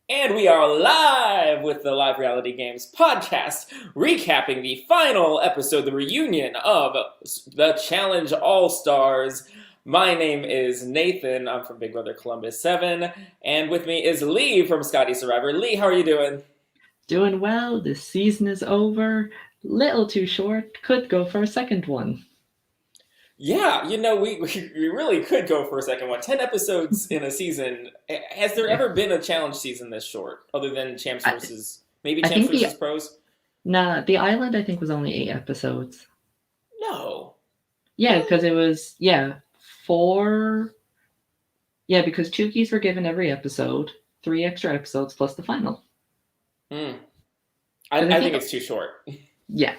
And we are live with the Live Reality Games podcast, recapping the final episode, the reunion of the Challenge All-Stars. My name is Nathan. I'm from Big Brother Columbus 7. And with me is Lee from Scotty Survivor. Lee, how are you doing? Doing well. This season is over. Little too short. Could go for a second one. Yeah, we really could go for a second one. 10 episodes in a season. Has there Yeah. ever been a challenge season this short, other than Champs I, versus, maybe I Champs think versus Pros? the island I think was only 8 episodes. No. Yeah, Really? because it was 4. Yeah, because 2 keys were given every episode, 3 extra episodes plus the final. Hmm. Because I think it's too short. yeah,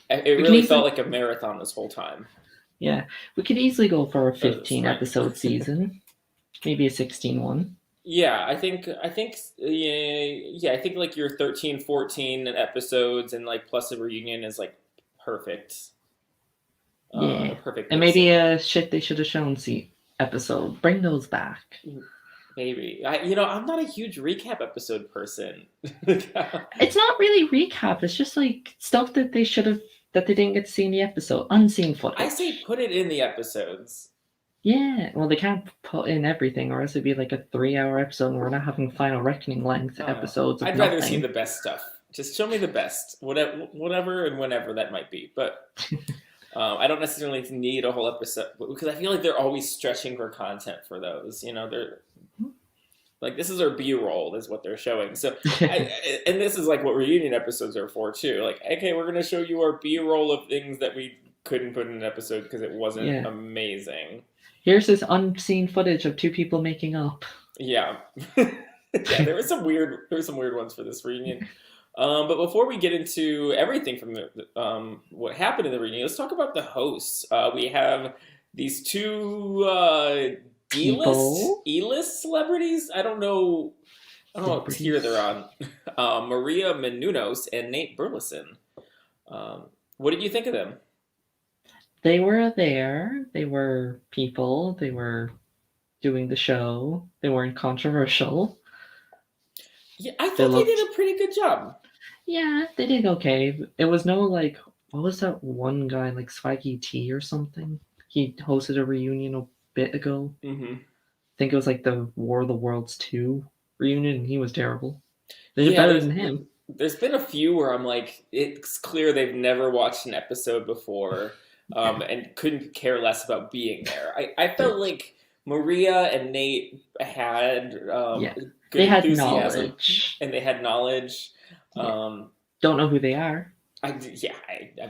It we can really felt easily like a marathon this whole time. we could easily go for a That's 15 right. episode season, maybe a 16 one. Yeah, yeah, I think like your 13, 14 episodes and like plus a reunion is like perfect. Yeah, Perfect and maybe pacing. a shit they should have shown episode. Bring those back. Maybe. I'm not a huge recap episode person. It's not really recap. It's just like stuff that they didn't get to see in the episode, unseen I say footage. put it in the episodes. Yeah, well, they can't put in everything, or else it'd be like a 3 hour episode, and we're not having Final Reckoning length episodes of I'd rather see the nothing. best stuff. Just show me the best, whatever and whenever that might be. But I don't necessarily need a whole episode because I feel like they're always stretching for content for those. They're like this is our B-roll is what they're showing. So and this is like what reunion episodes are for too. Like okay, we're gonna show you our B-roll of things that we couldn't put in an episode because it wasn't Yeah, amazing. here's this unseen footage of 2 people making up. Yeah, yeah. There were some weird ones for this reunion. But before we get into everything from what happened in the reunion, let's talk about the hosts. We have these two People, E-list celebrities. I don't know what tier they're celebrities. on. Maria Menounos and Nate Burleson. What did you think of them? They were there. They were people. They were doing the show. They weren't controversial. Yeah, I They thought they looked did a pretty good job. Yeah, they did okay. It was no like what was that one guy like Swaggy T or something? He hosted a reunion a bit ago. Hmm. I think it was like the War of the Worlds 2 reunion, and he was terrible. They did Yeah, better than him. there's been a few where I'm like, it's clear they've never watched an episode before, Yeah, and couldn't care less about being there. I they felt like Maria and Nate had yeah. good They had enthusiasm knowledge. and they had knowledge. Yeah. Um, Don't know who they are. I've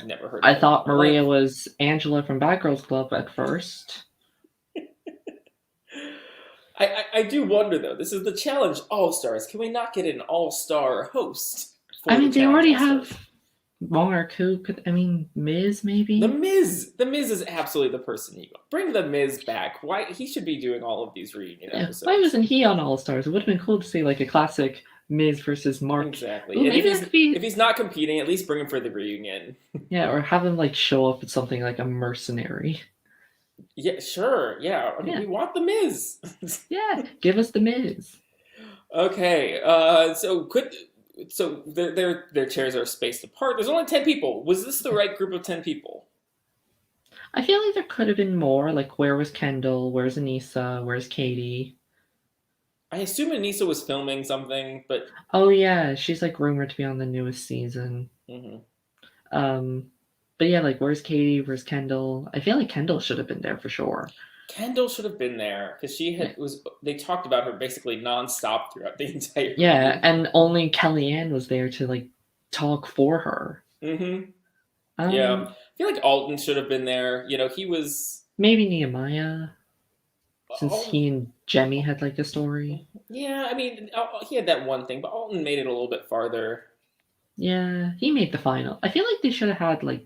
never heard of I them in thought my life. Maria was Angela from Bad Girls Club at first. I do wonder though. This is the Challenge All Stars. Can we not get an All Star host I for the mean, they Challenge already All Stars? have Mark, who could, I mean, Miz maybe? The Miz is absolutely the person you want. Bring the Miz back. Why he should be doing all of these reunion Yeah, why episodes. wasn't he on All Stars? It would have been cool to see like a classic Miz versus Mark. Ooh, Exactly. And maybe that could if be he's not competing, at least bring him for the reunion. or have him like show up at something like a mercenary. Yeah, sure. Yeah. I mean, Yeah, we want the Miz. yeah, give us the Miz. Okay. So their chairs are spaced apart. There's only 10 people. Was this the right group of 10 people? I feel like there could have been more. Like, where was Kendall? Where's Anissa? Where's Katie? I assume Anissa was filming something, but Oh yeah, she's like rumored to be on the newest season. mhm. Um, but yeah, like where's Katie? Where's Kendall? I feel like Kendall should have been there for sure. Kendall should have been there because she Yeah, had was. They talked about her basically nonstop throughout the entire yeah, reunion. and only Kellyanne was there to like talk for her. Hmm. Yeah, Um, I feel like Alton should have been there. He was. Maybe Nehemiah, since Oh, he and Jemmy had like a story. yeah, I mean, he had that one thing, but Alton made it a little bit farther. Yeah, he made the final. I feel like they should have had like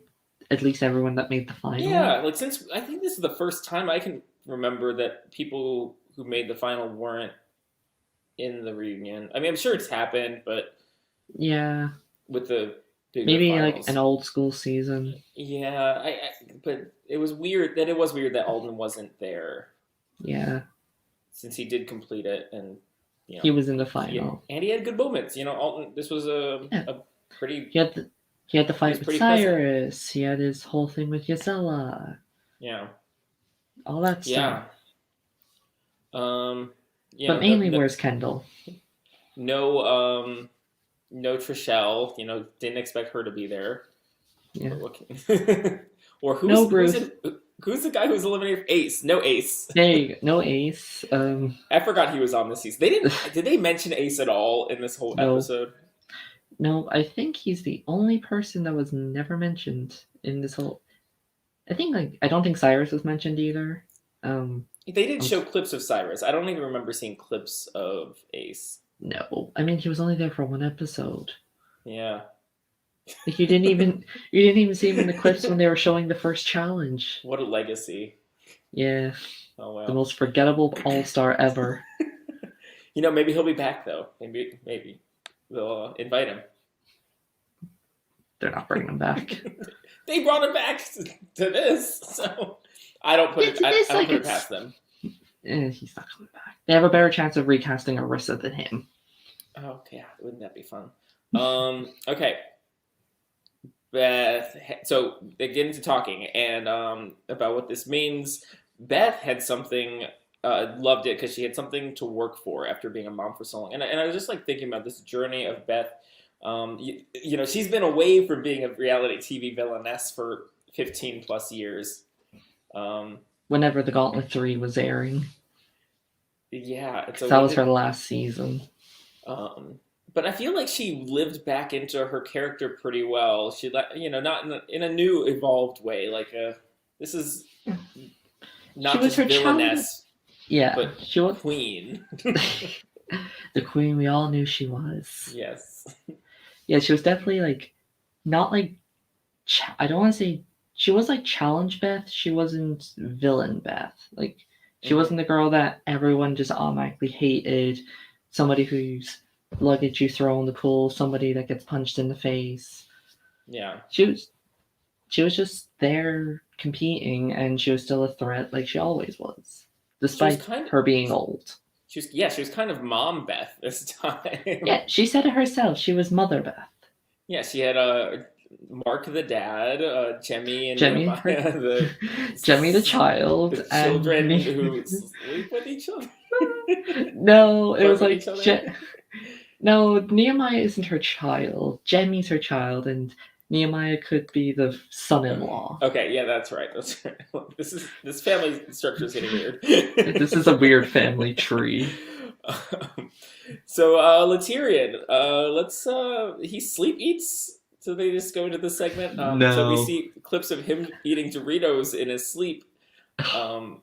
at least everyone that made the final. Yeah, like since I think this is the first time I can remember that people who made the final weren't in the reunion. I mean, I'm sure it's happened, but Yeah, with the bigger maybe like an finals. old school season. Yeah, but it was weird that Alden wasn't there Yeah, since he did complete it and You He know, was in the final. and he had good moments. You know, Alton. This was Yeah. a pretty. He had the He was fight with pretty present. Cyrus. He had his whole thing with Gisela. Yeah. All that Yeah. stuff. You But know, mainly, where's Kendall? no no Trishelle. You know, didn't expect her to be there. Yeah. Or No Bruce. who's the guy who's eliminated? Ace. No Ace. Hey, no Ace. I forgot he was on this season. They didn't. Did they mention Ace at all in this whole No. episode? No, I think he's the only person that was never mentioned in this whole. I don't think Cyrus was mentioned either. They did show clips of Cyrus. I don't even remember seeing clips of Ace. No, I mean he was only there for one episode. Yeah. Like you didn't even see him in the clips when they were showing the first challenge. What a legacy. Yeah. Oh wow. The most forgettable all-star ever. You know, maybe he'll be back though. Maybe they'll invite him. They're not bringing him back. They brought him back to this, so I don't put it. I don't put it past them. He's not coming back. They have a better chance of recasting Arissa than him. Oh yeah, wouldn't that be fun? Okay. Beth. So they get into talking and about what this means. Beth had something. Loved it because she had something to work for after being a mom for so long. And I was just like thinking about this journey of Beth. You know, she's been away from being a reality TV villainess for 15 plus years. Whenever the Gauntlet 3 was airing. Yeah. That was her last season. But I feel like she lived back into her character pretty well. She, you know, not in a new, evolved way. Like, this is not just villainess, but she was queen. The queen we all knew she was. Yes. Yeah, she was definitely like, not like, I don't want to say, she was like challenge Beth. She wasn't villain Beth. Like, she wasn't the girl that everyone just automatically hated. Somebody whose luggage you throw in the pool. Somebody that gets punched in the face. Yeah. She was just there competing, and she was still a threat like she always was, despite her being old. She was kind of Mom Beth this time. Yeah, she said it herself. She was Mother Beth. Yeah, she had Mark the dad, Jemmy and Nehemiah, Jemmy the child, the children who sleep with each other. No, it was like no, Nehemiah isn't her child. Jemmy's her child, and Nehemiah could be the son-in-law. Okay, yeah, that's right. That's right. This family structure is getting weird. This is a weird family tree. So Laterian, he sleep eats. So they just go into the segment. No. So we see clips of him eating Doritos in his sleep. No.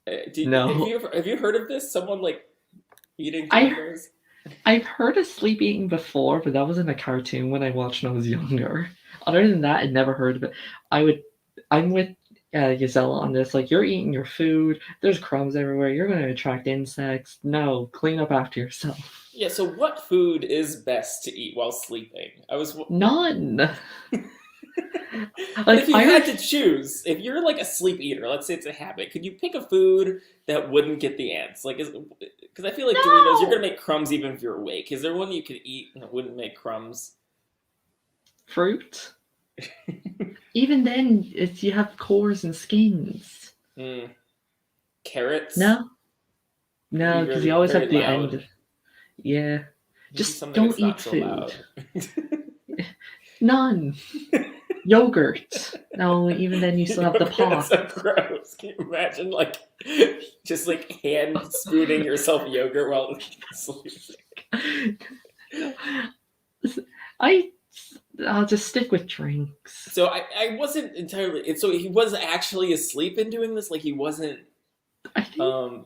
Have you heard of this? Someone like eating Doritos? I've heard of sleep eating before, but that was in a cartoon when I watched when I was younger. Other than that, I'd never heard of it. I'm with Gisela on this. Like, you're eating your food. There's crumbs everywhere. You're going to attract insects. No, clean up after yourself. Yeah. So, what food is best to eat while sleeping? None. Like, if you had to choose, if you're like a sleep eater, let's say it's a habit, could you pick a food that wouldn't get the ants? Like, because I feel like Doritos, you're gonna make crumbs even if you're awake. Is there one you could eat that wouldn't make crumbs? Fruit. Even then, you have cores and skins. Carrots. No, because you always have the end. Yeah, just don't eat food. None. Yogurt. No, even then you still have the pot. That's so gross. Can you imagine, like, just like hand spooning yourself yogurt while sleeping? I'll just stick with drinks. So I wasn't entirely. So he was actually asleep in doing this. Like he wasn't.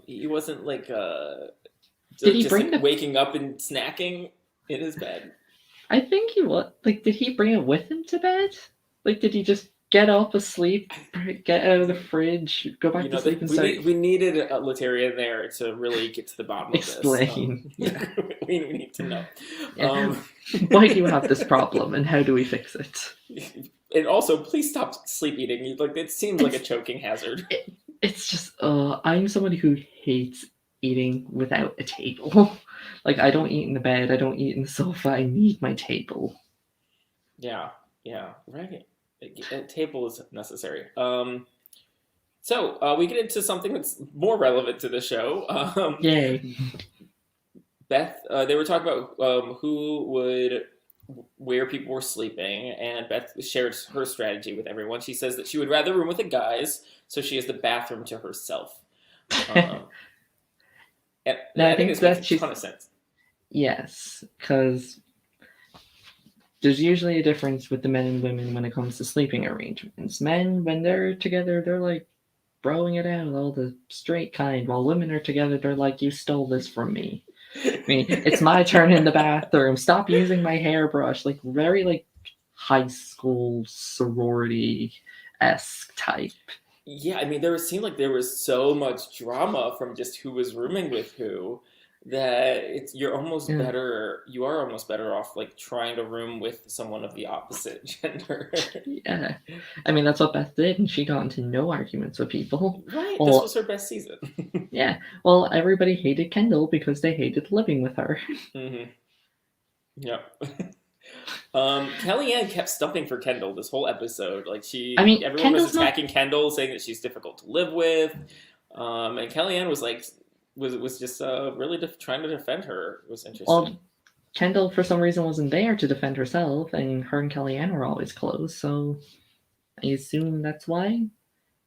He wasn't like. Did he bring waking up and snacking in his bed? I think he was. Like, did he bring it with him to bed? Like, did he just get up asleep, get out of the fridge, go back to sleep, and start? We needed a Lateria there to really get to the bottom of this. Explain. We need to know. Yeah. Why do you have this problem, and how do we fix it? And also, please stop sleep eating. Like, it seems like a choking hazard. It's just, I'm somebody who hates eating without a table. Like, I don't eat in the bed, I don't eat in the sofa, I need my table. Yeah, right. A table is necessary. So we get into something that's more relevant to the show. Yay. Beth, they were talking about who would where people were sleeping, and Beth shared her strategy with everyone. She says that she would rather room with the guys, so she has the bathroom to herself. Um, and No, I I think think this makes a that she's ton of sense. yes, because there's usually a difference with the men and women when it comes to sleeping arrangements. Men, when they're together, they're like broing it out, all the straight kind, while women are together, they're like, you stole this from me. I mean, it's my turn in the bathroom. Stop using my hairbrush. Like, very, like, high school sorority esque type. Yeah, I mean, seemed like there was so much drama from just who was rooming with who that Yeah. you are almost better off like trying to room with someone of the opposite gender. Yeah. I mean, that's what Beth did, and she got into no arguments with people. Right, this was Well, her best season. yeah. Well, everybody hated Kendall because they hated living with her. Hmm. Yep. Kellyanne kept stumping for Kendall this whole episode. Like I mean, everyone was Kendall's not. attacking Kendall, saying that she's difficult to live with, and Kellyanne was like, was just really trying to defend her. It was interesting. Well, Kendall, for some reason, wasn't there to defend herself, and her and Kellyanne were always close, so I assume that's why.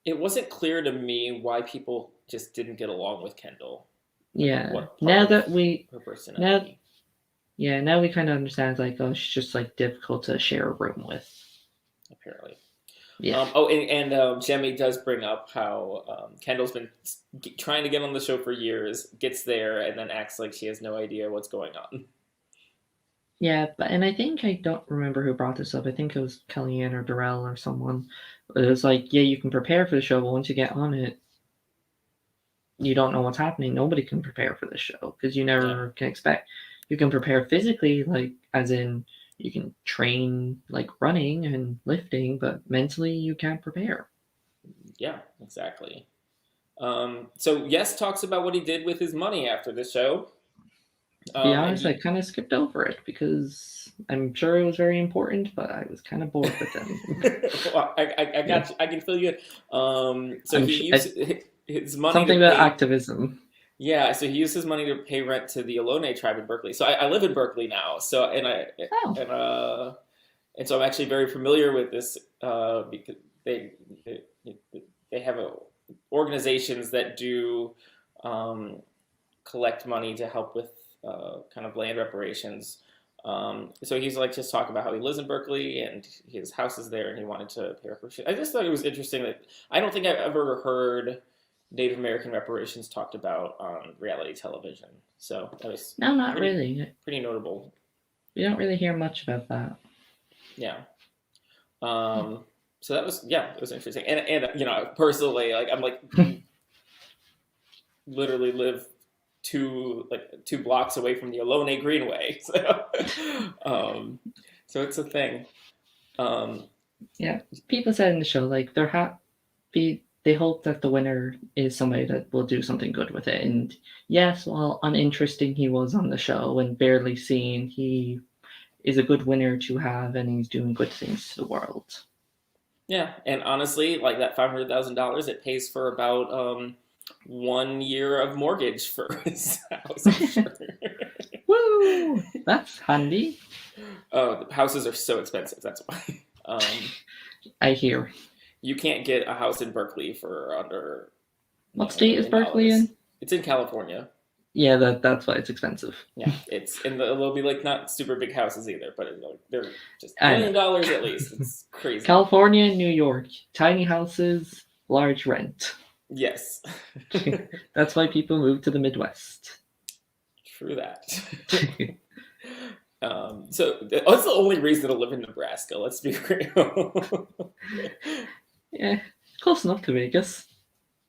It wasn't clear to me why people just didn't get along with Kendall. Like Yeah. what part Now of that we. her Now personality. Yeah, now we kind of understand, like, oh, she's just, like, difficult to share a room with. Apparently. Yeah. Jemmy does bring up how Kendall's been trying to get on the show for years, gets there, and then acts like she has no idea what's going on. Yeah, and I think I don't remember who brought this up. I think it was Kellyanne or Darrell or someone. It was like, yeah, you can prepare for the show, but once you get on it, you don't know what's happening. Nobody can prepare for the show because you Yeah. never can expect. You can prepare physically, like, as in you can train, like, running and lifting, but mentally you can't prepare. Yeah, exactly. So Yes talks about what he did with his money after the show. To be And honest, I he kind of skipped over it because I'm sure it was very important, but I was kind of bored with them. well, I got you. I can fill you in. So I'm he sh- used his money to something about pay. activism. Yeah, so he used his money to pay rent to the Ohlone tribe in Berkeley. So I live in Berkeley now. So Oh, and uh and so I'm actually very familiar with this because they they have organizations that do um, collect money to help with kind of land reparations. So he's like just talking about how he lives in Berkeley and his house is there, and he wanted to pay reparations. I just thought it was interesting that I don't think I've ever heard Native American reparations talked about on reality television. So that was no, not pretty really. pretty notable. We don't really hear much about that. Yeah. So that was it was interesting. And personally, like I'm like literally live two blocks away from the Ohlone Greenway. So it's a thing. Um, Yeah, people said in the show, like, they're happy. They hope that the winner is somebody that will do something good with it. And yes, while uninteresting he was on the show and barely seen, he is a good winner to have, and he's doing good things to the world. yeah, and honestly, like that $500,000, it pays for about 1 year of mortgage for his house. I'm sure. Woo! That's handy. Oh, the houses are so expensive. That's why. I hear. You can't get a house in Berkeley for under What $1 state is million. Berkeley in? It's in California. Yeah, that's why it's expensive. Yeah, they'll be like not super big houses either, but they're just I $1 million know. at least. It's crazy. California and New York, tiny houses, large rent. Yes, That's why people move to the Midwest. true that. So that's the only reason to live in Nebraska. Let's be real. Yeah, close enough to Vegas.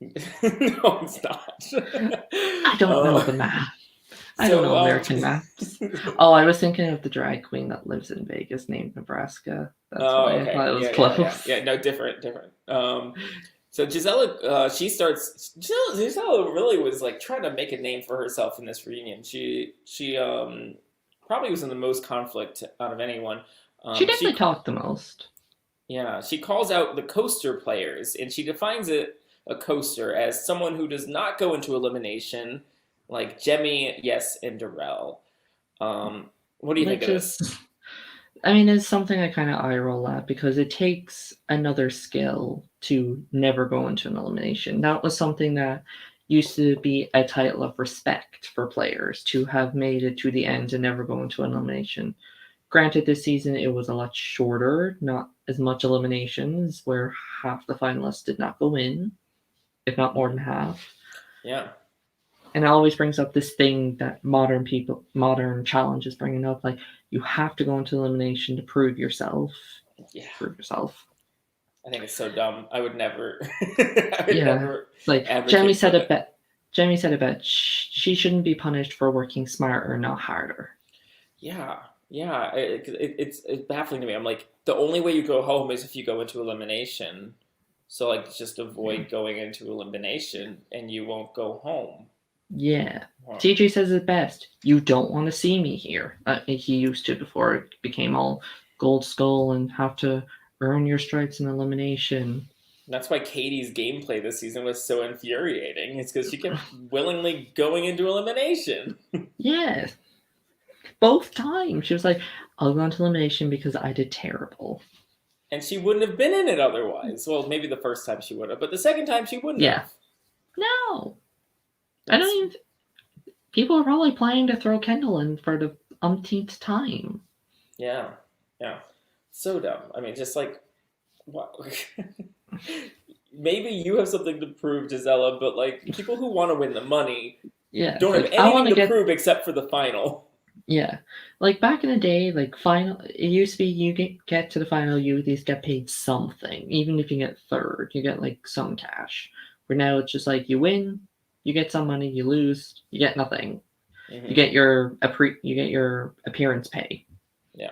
No, it's not. I don't know the map. I don't know American maps. Oh, I was thinking of the drag queen that lives in Vegas named Nebraska. That's why I okay. thought it was Yeah, close. yeah. No, different. So Gisela, Gisela really was like trying to make a name for herself in this reunion. She probably was in the most conflict out of anyone. She definitely She talked the most. Yeah, she calls out the coaster players, and she defines a coaster as someone who does not go into elimination, like Jemmy, Yes, and Darrell. What do you think Which of this? is, I mean, it's something I kind of eye roll at because it takes another skill to never go into an elimination. That was something that used to be a title of respect for players to have made it to the end and never go into an elimination. Granted, this season it was a lot shorter, not as much eliminations, where half the finalists did not go in, if not more than half. Yeah, And it always brings up this thing that modern challenges bringing up, like you have to go into elimination to prove yourself. yeah. Prove yourself. I think it's so dumb. I would never, I would Yeah, never like Jamie advocate for said it that. best. Jamie said it best. She shouldn't be punished for working smarter, not harder. Yeah, yeah. It's baffling to me. I'm like, the only way you go home is if you go into elimination. So like, just Yeah. avoid going into elimination, and you won't go home. Yeah. Huh. TJ says it best. You don't want to see me here. He used to before it became all gold skull and have to earn your stripes in elimination. That's why Katie's gameplay this season was so infuriating. It's because she kept willingly going into elimination. Yeah. Both times. She was like, I'll go into elimination because I did terrible. And she wouldn't have been in it otherwise. Well, maybe the first time she would have, but the second time she wouldn't Yeah. have. No. I That's don't even. People are probably planning to throw Kendall in for the umpteenth time. yeah, yeah. So dumb. I mean, just like what? Maybe you have something to prove, Gisela, but like people who want to win the money Yeah. don't have Like, I want anything to to get. prove except for the final. Yeah. Like back in the day, like final, it used to be you get to the final, you at least get paid something. Even if you get third, you get like some cash. Where now it's just like you win, you get some money, you lose, you get nothing. You Hmm. get your you get your appearance pay. Yeah.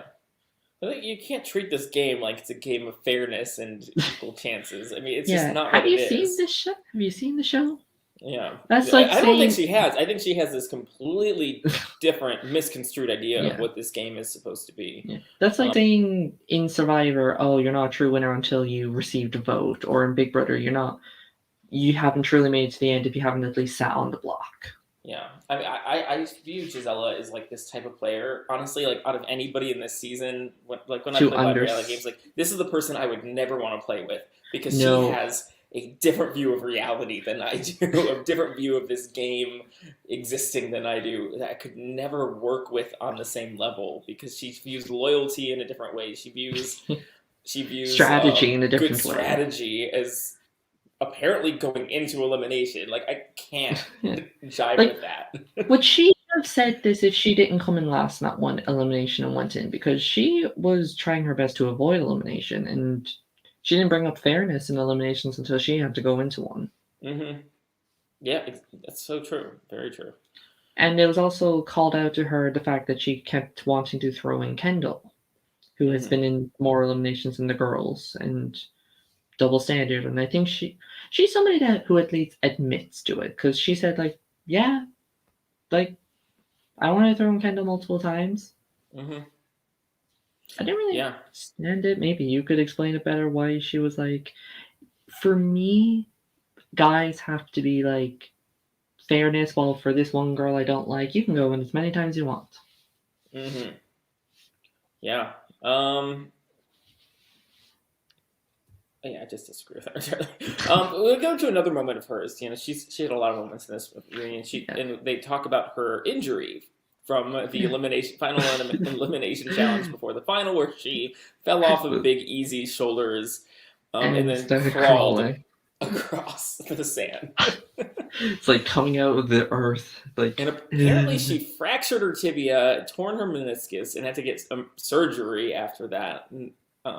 I think you can't treat this game like it's a game of fairness and equal chances. I mean, it's just Yeah. not what Have it you seen is. this show? Have you seen the show? Yeah. That's like I don't think saying, she has. I think she has this completely different, misconstrued idea of yeah. what this game is supposed to be. Yeah. That's like Um, saying in Survivor, oh, you're not a true winner until you received a vote, or in Big Brother, you haven't truly made it to the end if you haven't at least sat on the block. yeah. I mean, I view Gisela as like this type of player. Honestly, like out of anybody in this season, when I To play live reality games, like this is the person I would never want to play with because she No, has a different view of reality than I do, a different view of this game existing than I do. That I could never work with on the same level because she views loyalty in a different way. She views strategy in a good different way. strategy as apparently going into elimination. Like I can't Yeah. jive Like, with that. would she have said this if she didn't come in last, not one elimination and went in? Because she was trying her best to avoid elimination, and she didn't bring up fairness in eliminations until she had to go into one. Hmm. Yeah, that's so true. Very true. And it was also called out to her the fact that she kept wanting to throw in Kendall, who has Hmm. been in more eliminations than the girls, and double standard. And I think she's somebody that who at least admits to it because she said like, yeah, like I want to throw in Kendall multiple times. Hmm. I didn't really Yeah. understand it. Maybe you could explain it better why she was like, for me, guys have to be like fairness. Well, for this one girl I don't like, you can go in as many times as you want. Hmm. Yeah. Yeah, I just disagree with her entirely. We'll go to another moment of hers. She had a lot of moments in this reunion. Yeah. And they talk about her injury from the elimination challenge before the final, where she fell off of Big Easy's shoulders, and And then started crawled crawling. across the sand. It's like coming out of the earth. Like, And apparently, she fractured her tibia, torn her meniscus, and had to get some surgery after that. And,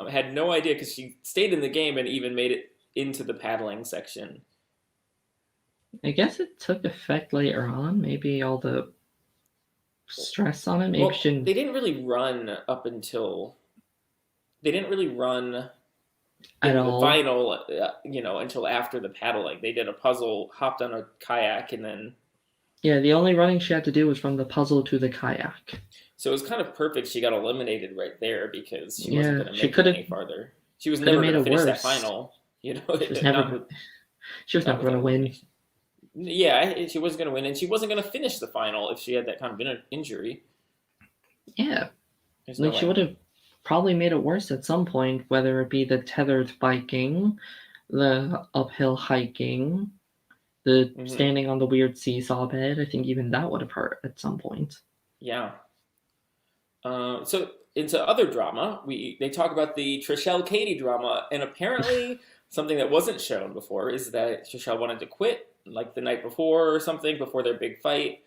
had no idea because she stayed in the game and even made it into the paddling section. I guess it took effect later on. Maybe all the stress on it. Maybe she Well, didn't. they didn't really run up until they didn't really run At in the all. final, until after the paddling. They did a puzzle, hopped on a kayak, and then Yeah, the only running she had to do was from the puzzle to the kayak. so it was kind of perfect. She got eliminated right there because she wasn't Yeah, going to she make it could have any farther. She was could have never made going to it finish that worse. final. She was Not never with she was not never with gonna win. elimination. Yeah, she wasn't going to win, and she wasn't going to finish the final if she had that kind of injury. Yeah. There's Like no she way. would have probably made it worse at some point, whether it be the tethered biking, the uphill hiking, the Hmm. standing on the weird seesaw bed. I think even that would have hurt at some point. Yeah. So into other drama, they talk about the Trishelle Katie drama, and apparently something that wasn't shown before is that Trishelle wanted to quit like the night before or something before their big fight,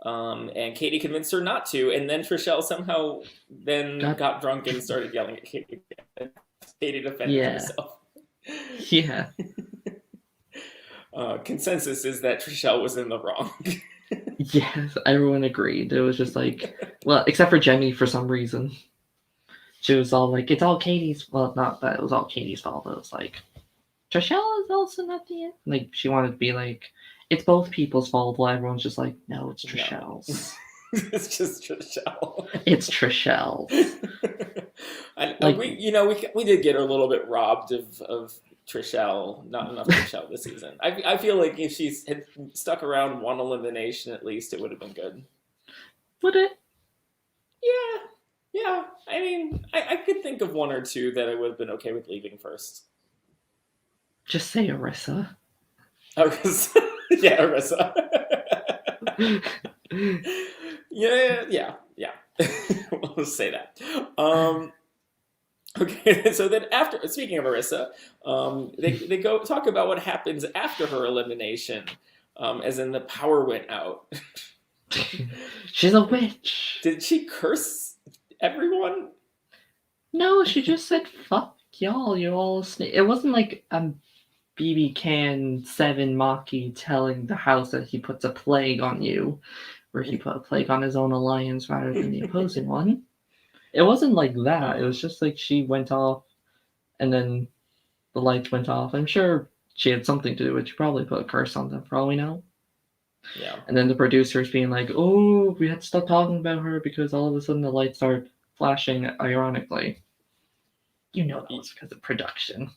and Katie convinced her not to, and then Trishelle somehow then God, got drunk and started yelling at Katie. Katie defended yeah, herself. yeah, Consensus is that Trishelle was in the wrong. yes. Everyone agreed. It was just like, well, except for Jenny for some reason. She was all like, "It's all Katie's." Well, not that it was all Katie's fault. But it was like, Trishelle is also not the end. Like she wanted to be like, it's both people's fault. While everyone's just like, no, it's No. Trishelle's. It's just Trishelle. It's Trishelle's. We did get a little bit robbed of Trishelle. Not enough Trishelle this season. I feel like if she's had stuck around one elimination at least, it would have been good. Would it? Yeah. I mean, I could think of one or two that I would have been okay with leaving first. Just say Arissa. Arissa. Yeah, Arissa. Yeah. We'll say that. Okay, so then after speaking of Arissa, they go talk about what happens after her elimination, as in the power went out. She's a witch. Did she curse everyone? No, she just said fuck y'all. You all. It wasn't like BB Can 7 Maki telling the house that he puts a plague on you, where he put a plague on his own alliance rather than the opposing one. It wasn't like that. It was just like she went off, and then the lights went off. I'm sure she had something to do with it. She probably put a curse on them, for all we know. Yeah. And then the producers being like, oh, we had to stop talking about her because all of a sudden the lights start flashing ironically. You know that was because of production.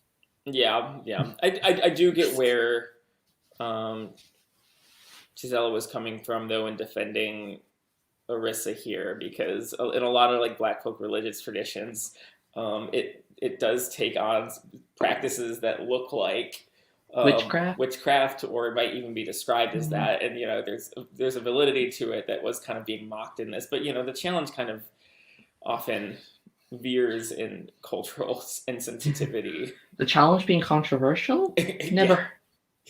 Yeah. I do get where Gisela was coming from, though, in defending Arissa here, because in a lot of like Black folk religious traditions, it does take on practices that look like witchcraft, or it might even be described as that. And there's a validity to it that was kind of being mocked in this, but the challenge kind of often veers in cultural insensitivity. The challenge being controversial? Never.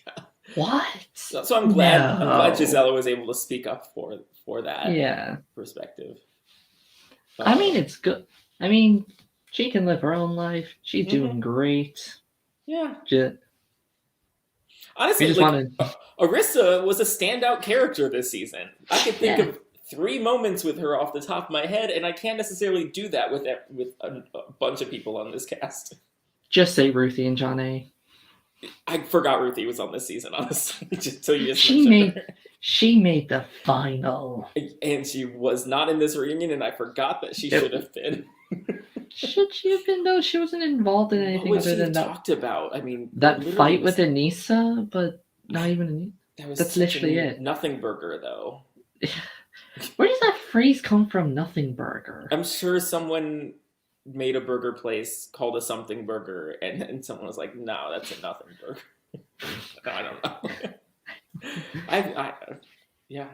Yeah. What? So I'm glad Gisela was able to speak up for that perspective. I mean, it's good. I mean, she can live her own life. She's doing great. Yeah. Honestly, Arissa was a standout character this season. I could think of 3 moments with her off the top of my head, and I can't necessarily do that with a bunch of people on this cast. Just say Ruthie and John A. I forgot Ruthie was on this season, honestly. She made the final, and she was not in this reunion, and I forgot that she should have been. Should she have been though? She wasn't involved in anything other than that. Talked about. I mean, that fight with Anissa, but not even Anissa. That's literally it. Nothing burger though. Where does that phrase come from? Nothing burger. I'm sure someone made a burger place called a something burger, and someone was like, "No, that's a nothing burger." I don't know. Yeah.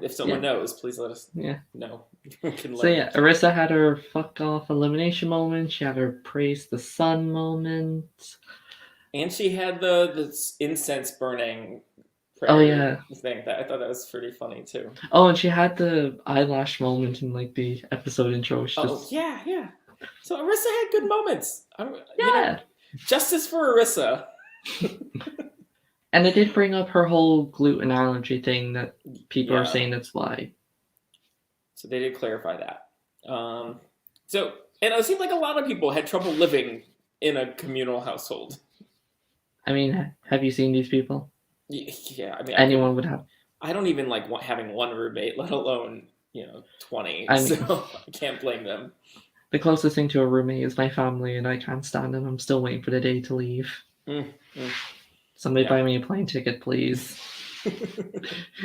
If someone knows, please let us know. Arissa had her fuck off elimination moment. She had her praise the sun moment, and she had the incense burning. Thing that I thought that was pretty funny too. Oh, and she had the eyelash moment in like the episode intro. Yeah. So Arissa had good moments. Justice for Arissa. And it did bring up her whole gluten allergy thing that people are saying that's why. So they did clarify that. And it seemed like a lot of people had trouble living in a communal household. I mean, have you seen these people? Yeah, I mean, Anyone would have. I don't even like having one roommate, let alone 20. I mean, So I can't blame them. the closest thing to a roommate is my family, and I can't stand them. I'm still waiting for the day to leave. Somebody buy me a plane ticket, please.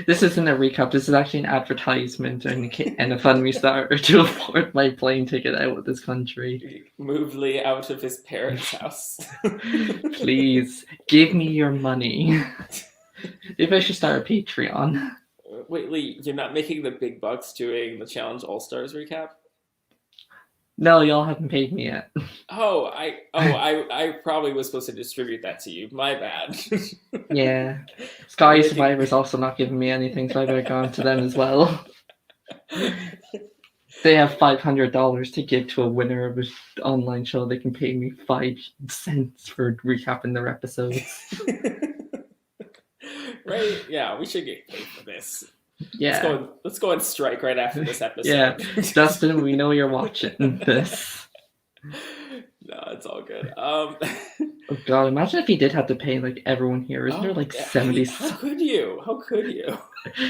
This isn't a recap. This is actually an advertisement and a fund starter to afford my plane ticket out of this country. Move Lee out of his parents' house. Please give me your money. Maybe I should start a Patreon. Wait, Lee, you're not making the big bucks doing the Challenge All Stars recap? No, y'all haven't paid me yet. I probably was supposed to distribute that to you. My bad. Yeah. Scotty Survivor is also not giving me anything, so I better go on to them as well. They have $500 to give to a winner of an online show. They can pay me 5 cents for recapping their episodes. Right? Yeah, we should get paid for this. Yeah. Let's go on strike right after this episode. Yeah. Justin, we know you're watching this. No, it's all good. Oh god, imagine if he did have to pay like everyone here. Isn't there like 70? How could you?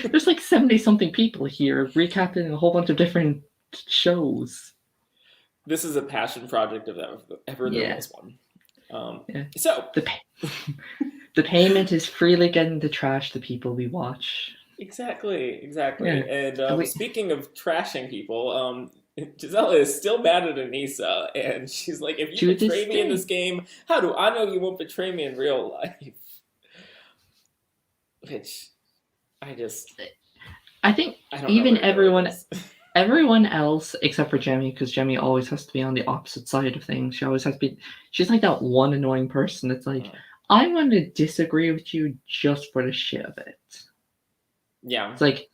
There's like 70 something people here recapping a whole bunch of different shows. This is a passion project of ever there was one. So the payment is freely getting to trash the people we watch. Exactly. Yeah. And speaking of trashing people, Gisela is still mad at Anissa, and she's like, if you betray me in this game, how do I know you won't betray me in real life? Which, I think even everyone else except for Jemmy, because Jemmy always has to be on the opposite side of things. She always has to be, she's like that one annoying person. It's like, I'm going to disagree with you just for the shit of it. Yeah. It's like,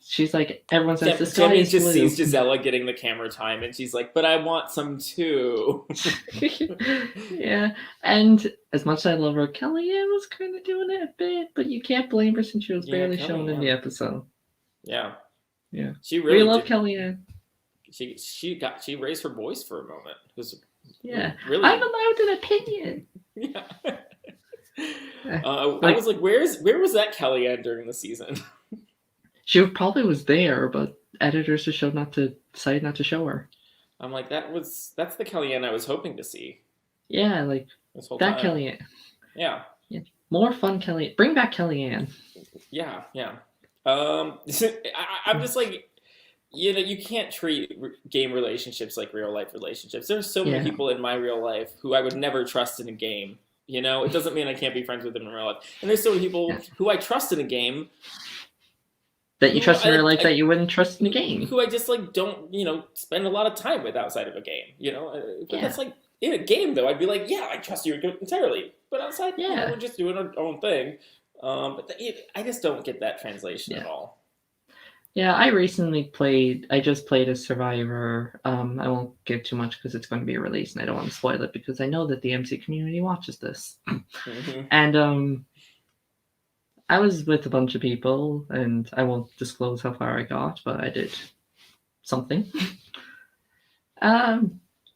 she's like, everyone says this guy Jemmy is just blue. sees Gisela getting the camera time, and she's like, but I want some too. Yeah, and as much as I love her, Kellyanne was kind of doing it a bit, but you can't blame her since she was barely shown in the episode. Yeah. She really love Kellyanne. She raised her voice for a moment. It was really. I'm allowed an opinion. Yeah. I was like, where was that Kellyanne during the season? She probably was there, but editors just decided not to show her. I'm like, that's the Kellyanne I was hoping to see. Yeah, like this whole that time. Kellyanne. Yeah. More fun Kellyanne. Bring back Kellyanne. Yeah. I'm just like, you can't treat game relationships like real life relationships. There's so many people in my real life who I would never trust in a game. It doesn't mean I can't be friends with them in real life. And there's so many people who I trust in a game that you trust in real life that you wouldn't trust in a game. Who I just like don't, spend a lot of time with outside of a game. But that's like in a game though, I'd be like, yeah, I trust you entirely. But outside, we're just doing our own thing. But I just don't get that translation at all. Yeah, I just played a Survivor. I won't give too much because it's going to be released and I don't want to spoil it because I know that the MC community watches this. Mm-hmm. And I was with a bunch of people and I won't disclose how far I got, but I did something.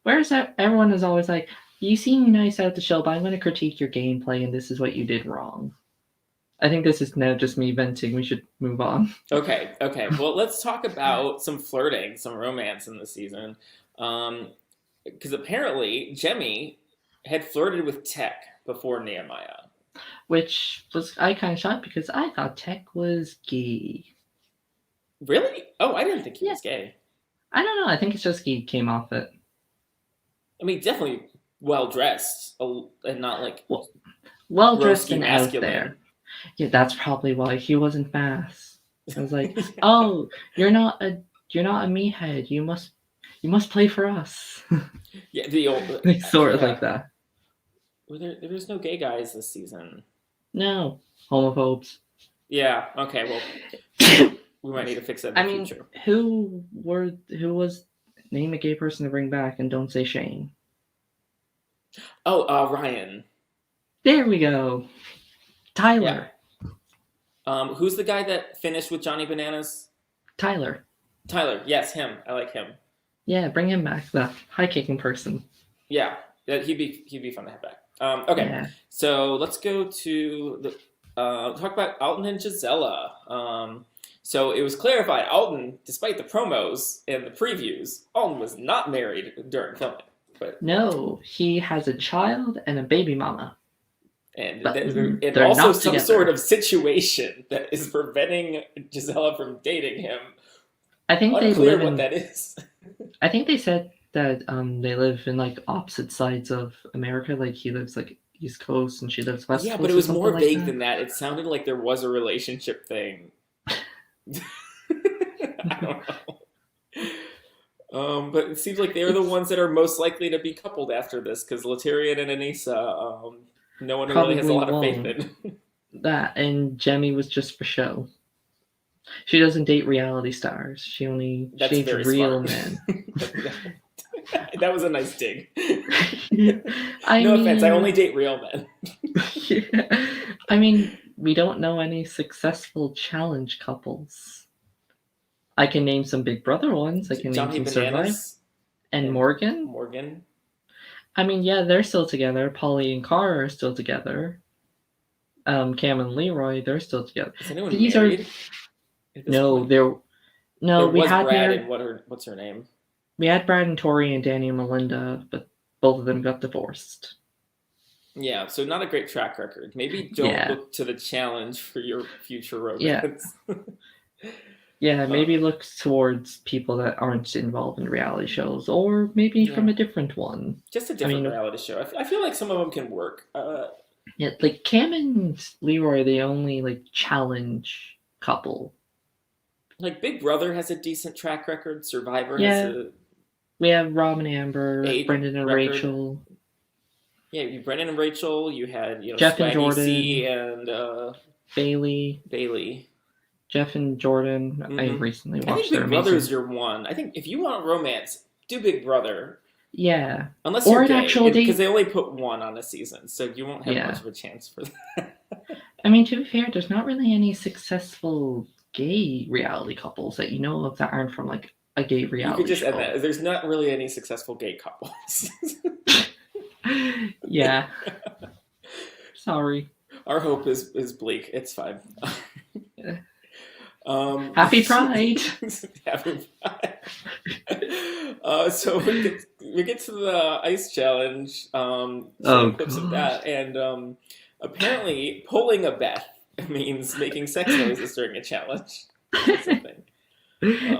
Whereas everyone is always like, you seem nice out the show, but I'm going to critique your gameplay and this is what you did wrong. I think this is now just me venting. We should move on. Okay. Well, let's talk about some flirting, some romance in the season. Because apparently, Jemmy had flirted with Tech before Nehemiah. Which was, I kind of shocked because I thought Tech was gay. Really? Oh, I didn't think he was gay. I don't know. I think it's just he came off it. I mean, definitely well-dressed and not like... Well-dressed and out there. Yeah, that's probably why he wasn't fast. I was like, "Oh, you're not a meathead. You must play for us." Yeah, the old sort of like that. Well, there was no gay guys this season. No, homophobes. Yeah. Okay. Well, we might need to fix that in the future. Who was name a gay person to bring back and don't say Shane? Oh, Ryan. There we go. Tyler. Yeah. Who's the guy that finished with Johnny Bananas? Tyler. Yes, him. I like him. Yeah, bring him back. The high-kicking person. Yeah. He'd be fun to have back. Okay, Yeah. so let's go to the talk about Alton and Gisela. So it was clarified Alton, despite the promos and the previews, Alton was not married during filming. But No, he has a child and a baby mama. and But and they're also not some together. sort of situation that is preventing Gisela from dating him. I think they Unclear live what in. that is. I think they said that they live in like opposite sides of America. Like he lives like East Coast and she lives West Yeah, Coast. but it or was something more like vague that. than that. It sounded like there was a relationship thing. I don't know. But it seems like they're the ones that are most likely to be coupled after this because Laterian and Anissa, no one really has a lot of faith in. That and Jemmy was just for show. She doesn't date reality stars. She That's dates very real smart. men. That was a nice dig. I No mean, offense, I only date real men. yeah. I mean, we don't know any successful challenge couples. I can name some Big Brother ones. I can Johnny name some Survivor Bananas and Morgan. Morgan. I mean, yeah, they're still together. Polly and Cara are still together. Cam and Leroy, they're still together. Is anyone These married? are no, there. No, There we was had Brad and what's her name? We had Brad and Tori and Danny and Melinda, but both of them got divorced. Yeah, so not a great track record. Maybe don't look to the challenge for your future romance. Yeah, maybe look towards people that aren't involved in reality shows, or maybe from a different one. Just a different reality show. I feel like some of them can work. Yeah, like Cam and Leroy are the only like challenge couple. Like Big Brother has a decent track record. Survivor has a. We have Rob and Amber, Brendan and Rachel. Yeah, you Brendan and Rachel. You had Jeff Swaggy and Jordan C and Bailey. Jeff and Jordan. Mm-hmm. I recently watched. I think Big Brother is your one. I think if you want romance, do Big Brother. Yeah. Unless you're gay, because they only put one on a season, so you won't have much of a chance for that. I mean, to be fair, there's not really any successful gay reality couples that you know of that aren't from like a gay reality. You could just end that. There's not really any successful gay couples. Yeah. Sorry. Our hope is bleak. It's fine. Happy Pride. Happy Pride. So we get to the ice challenge. Clips of that, and apparently pulling a Beth means making sex noises during a challenge.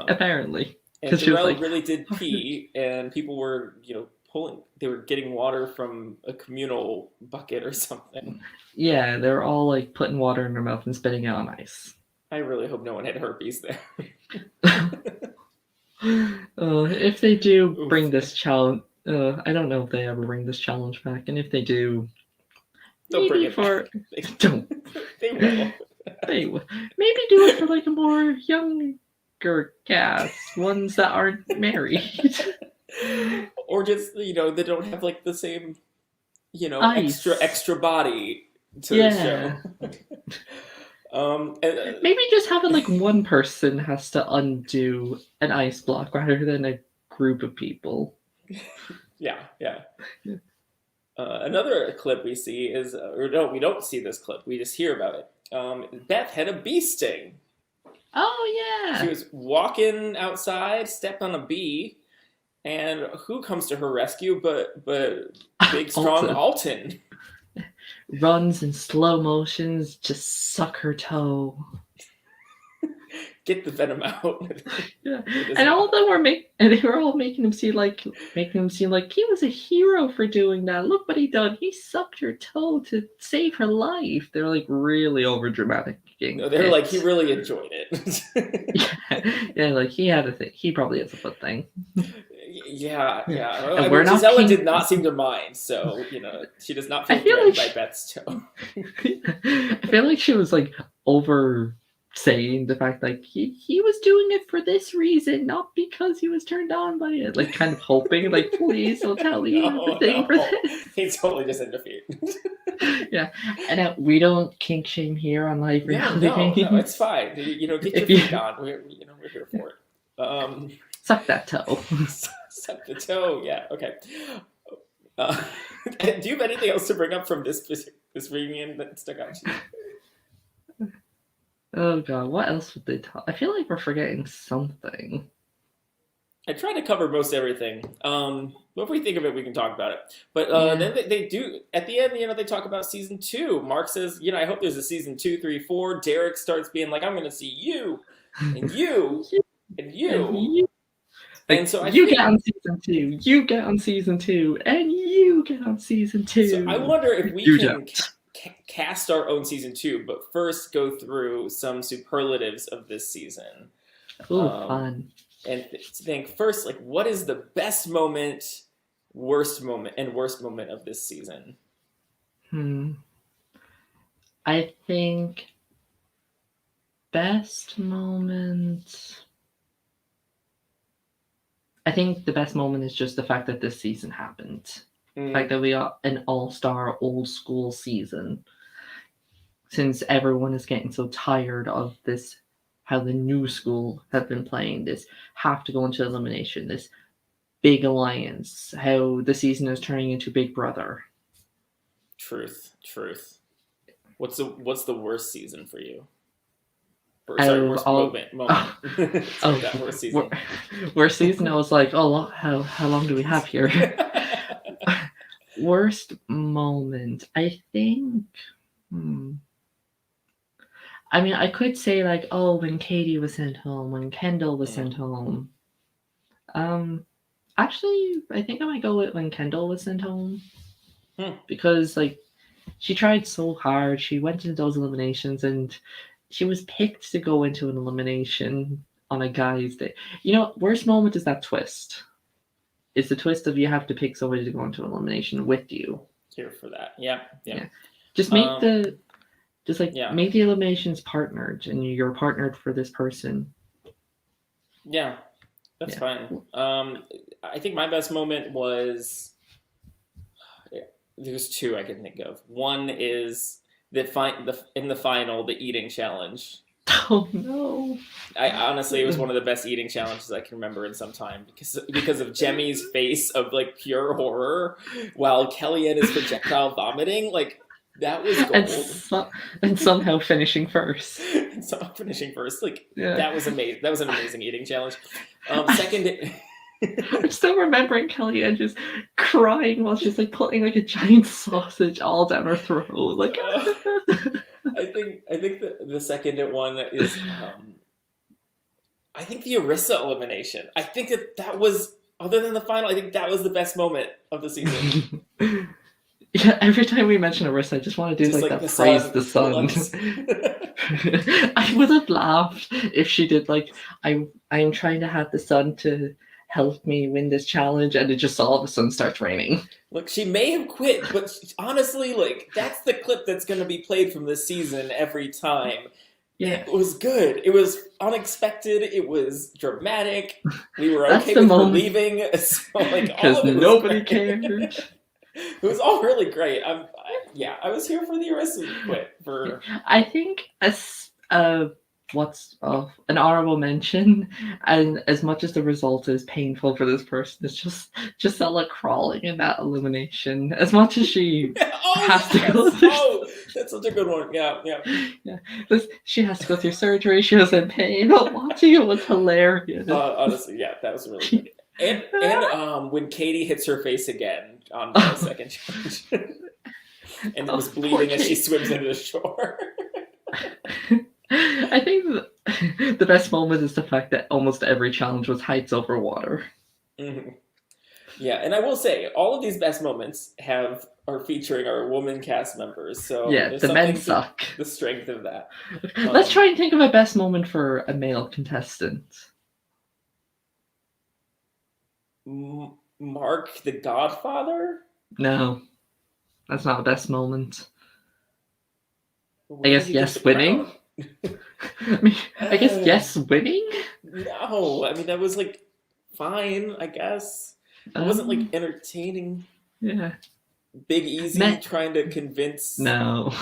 Apparently, and Darrell really did pee, and people were pulling. They were getting water from a communal bucket or something. Yeah, they were all like putting water in their mouth and spitting it on ice. I really hope no one had herpes there. If they do bring this challenge, I don't know if they ever bring this challenge back, and if they do, don't bring it back. Don't. They will. They will. Maybe do it for like a more younger cast, ones that aren't married, or just they don't have like the same, ice. extra body to the show. Maybe just have it like one person has to undo an ice block rather than a group of people. Yeah. Another clip we see is, we don't see this clip. We just hear about it. Beth had a bee sting. Oh yeah. She was walking outside, stepped on a bee, and who comes to her rescue but big strong Alton. Runs in slow motions, just suck her toe. Get the venom out. Yeah, and all of them were they were all making him seem like he was a hero for doing that. Look what he done. He sucked her toe to save her life. They're like really over dramatic. No, they're like he really enjoyed it. Yeah, like he had a thing. He probably has a foot thing. Yeah. Gisela did not seem to mind, so she does not feel threatened by Beth's toe. I feel like she was like over saying the fact like he was doing it for this reason, not because he was turned on by it. Like kind of hoping, like please don't tell me the thing for this. He's totally just in defeat. Yeah, and we don't kink shame here on Live Reality. No, it's fine. Get your feet on. We're here for it. Suck that toe. Suck the toe. Yeah. Okay. Uh, do you have anything else to bring up from this reunion that stuck out to you? Oh god, what else would they talk? I feel like we're forgetting something. I try to cover most everything. But if we think of it, we can talk about it. But Yeah. then they do at the end. They talk about season two. Mark says, I hope there's a season 2, 3, 4. Derek starts being like, I'm going to see you, and you, and And you. you, And like, so I you get think on season 2, you get on season 2, and you get on season so. I 2. wonder if we You can don't. cast our own season 2, but first go through some superlatives of this season. Oh, Um, fun. and think first, like, what is the best moment, worst moment of this season? I think best moment. I think the best moment is just the fact that this season happened. The fact that we got an all-star old school season. Since everyone is getting so tired of this, how the new school have been playing this, have to go into elimination, this big alliance, how the season is turning into Big Brother. Truth. What's the worst season for you? Worst moment. That worst season. Worst season. I was like, oh, how long do we have here? Worst moment. I think. I mean, I could say like, oh, when Katie was sent home, when Kendall was sent home. Actually, I think I might go with when Kendall was sent home, because like she tried so hard. She went into those eliminations, and she was picked to go into an elimination on a guy's day. Worst moment is that twist. It's the twist of you have to pick somebody to go into an elimination with you. Here for that. Yeah. Just make make the eliminations partnered, and you're partnered for this person. Yeah, that's fine. I think my best moment was. There's two I can think of. One is in the final, the eating challenge. Oh no! It was one of the best eating challenges I can remember in some time because of Jemmy's face of like pure horror while Kellyanne is projectile vomiting. Like that was gold. And somehow finishing first. Like that was amazing. That was an amazing eating challenge. Second. I'm still remembering Kellyanne just crying while she's like putting like a giant sausage all down her throat. Like, I think the second one is, I think the Arissa elimination. I think that was, other than the final, I think that was the best moment of the season. Yeah, every time we mention Arissa, I just want to do like that praise the sun. I would have laughed if she did like, I'm trying to have the sun to help me win this challenge, and it just all of a sudden starts raining. Look, she may have quit, but honestly, like that's the clip that's going to be played from this season every time. Yeah, it was good. It was unexpected. It was dramatic. We were okay with her leaving, so like all of it was nobody cared. It was all really great. I was here for the Arissa quit. I think what's an honorable mention, and as much as the result is painful for this person, it's just Gisela crawling in that elimination. As much as she has to go through. That's such a good one. Yeah. She has to go through surgery. She was in pain, but watching it was hilarious. Honestly, yeah, that was really good. And when Katie hits her face again on the second challenge, and it was bleeding as she swims into the shore. I think the best moment is the fact that almost every challenge was heights over water. Mm-hmm. Yeah, and I will say, all of these best moments are featuring our woman cast members. So yeah, the men suck. The strength of that. Let's try and think of a best moment for a male contestant. Mark the Godfather? No, that's not a best moment. I guess yes, winning. I guess yes, winning? No, I mean, that was like fine, I guess. It wasn't like entertaining. Yeah. Big Easy trying to convince Jemmy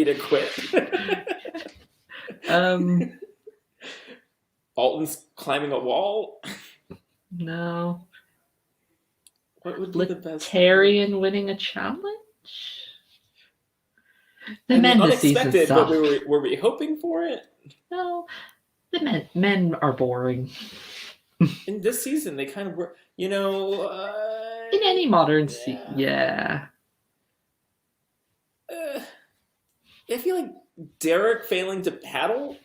to quit. Alton's climbing a wall. No. What would be the best? Tyrion winning a challenge? The I mean, men this season unexpected, but suck. were we hoping for it? No, the men are boring. In this season, they kind of were, you know. In any modern Yeah. I feel like Derek failing to paddle.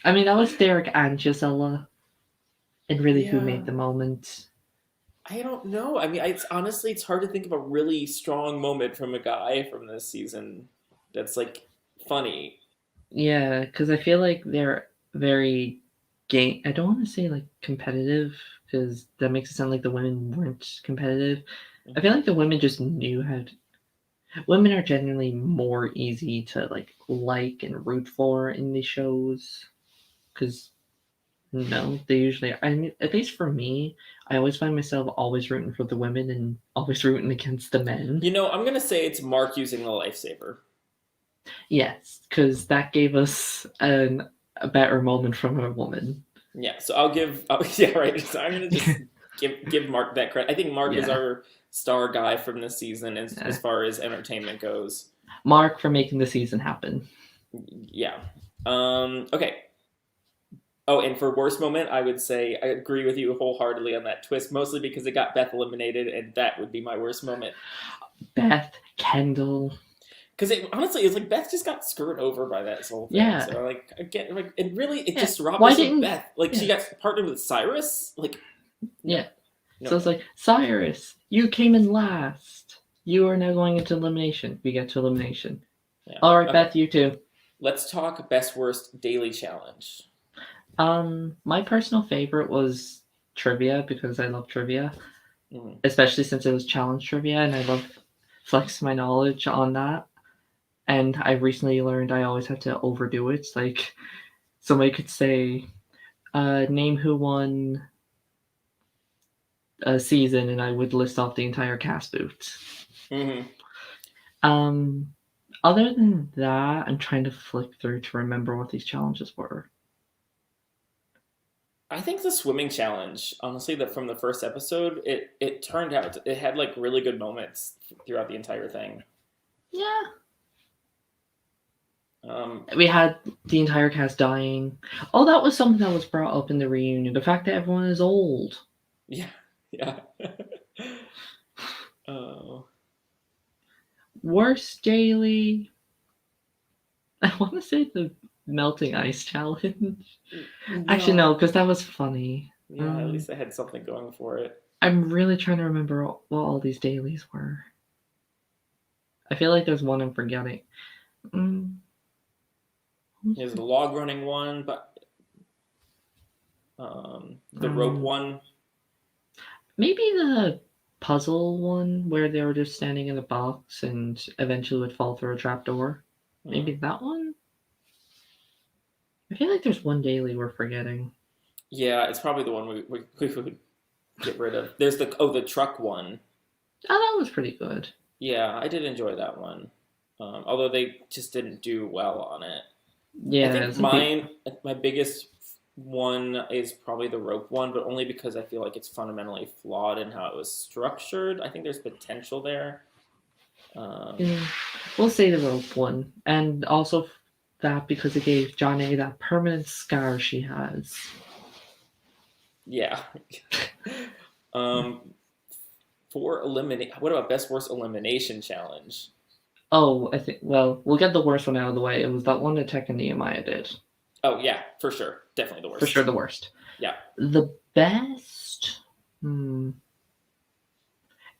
I mean, that was Derek and Gisela. And really, who Yeah. made the moment? I don't know. I mean, honestly, it's hard to think of a really strong moment from a guy from this season that's like funny. Yeah, because I feel like they're very game. I don't want to say like competitive because that makes it sound like the women weren't competitive. I feel like the women just knew how to. Women are generally more easy to like and root for in these shows because no, they usually. I mean, at least for me, I always find myself always rooting for the women and always rooting against the men. You know, I'm gonna say it's Mark using the lifesaver. Yes, because that gave us a better moment from a woman. Yeah, so I'll give. Yeah, right. So I'm gonna just give Mark that credit. I think Mark is Yeah. our star guy from this season as Yeah. far as entertainment goes. Mark for making the season happen. Yeah. Okay. Oh, and for worst moment, I would say I agree with you wholeheartedly on that twist, mostly because it got Beth eliminated, and that would be my worst moment. Beth, Kendall. Because honestly, it's like Beth just got screwed over by that whole thing. Yeah. So like again, like and really, it Yeah. just robbed Why us of didn't- Beth. Like she got partnered with Cyrus. Like Yeah. no. So it's like, Cyrus, you came in last. You are now going into elimination. We get to elimination. Yeah. All right, Okay. Beth, you too. Let's talk best worst daily challenge. My personal favorite was trivia because I love trivia, Mhm. especially since it was challenge trivia, and I love flex my knowledge on that. And I recently learned I always have to overdo it. Like somebody could say, "Name who won a season," and I would list off the entire cast boot. Mm-hmm. Other than that, I'm trying to flick through to remember what these challenges were. I think the swimming challenge, honestly, that from the first episode, it turned out it had like really good moments throughout the entire thing. Yeah. We had the entire cast dying. Oh, that was something that was brought up in the reunion. The fact that everyone is old. Yeah. Oh. Worst daily. I want to say the melting ice challenge. Actually, no, because that was funny. Yeah, at least I had something going for it. I'm really trying to remember what all these dailies were. I feel like there's one I'm forgetting. There's the log running one, but the rope one. Maybe the puzzle one where they were just standing in a box and eventually would fall through a trapdoor. Maybe that one? I feel like there's one daily we're forgetting. Yeah, it's probably the one we would get rid of. There's the truck one. Oh, that was pretty good. Yeah, I did enjoy that one. Although they just didn't do well on it. Yeah, I think my biggest one is probably the rope one, but only because I feel like it's fundamentally flawed in how it was structured. I think there's potential there. We'll say the rope one, and also that because it gave Johnny that permanent scar she has. Yeah. For eliminate, what about best worst elimination challenge? Oh, I think. Well, we'll get the worst one out of the way. It was that one that Tech and Nehemiah did. Oh yeah, for sure, definitely the worst. For sure, the worst. Yeah. The best.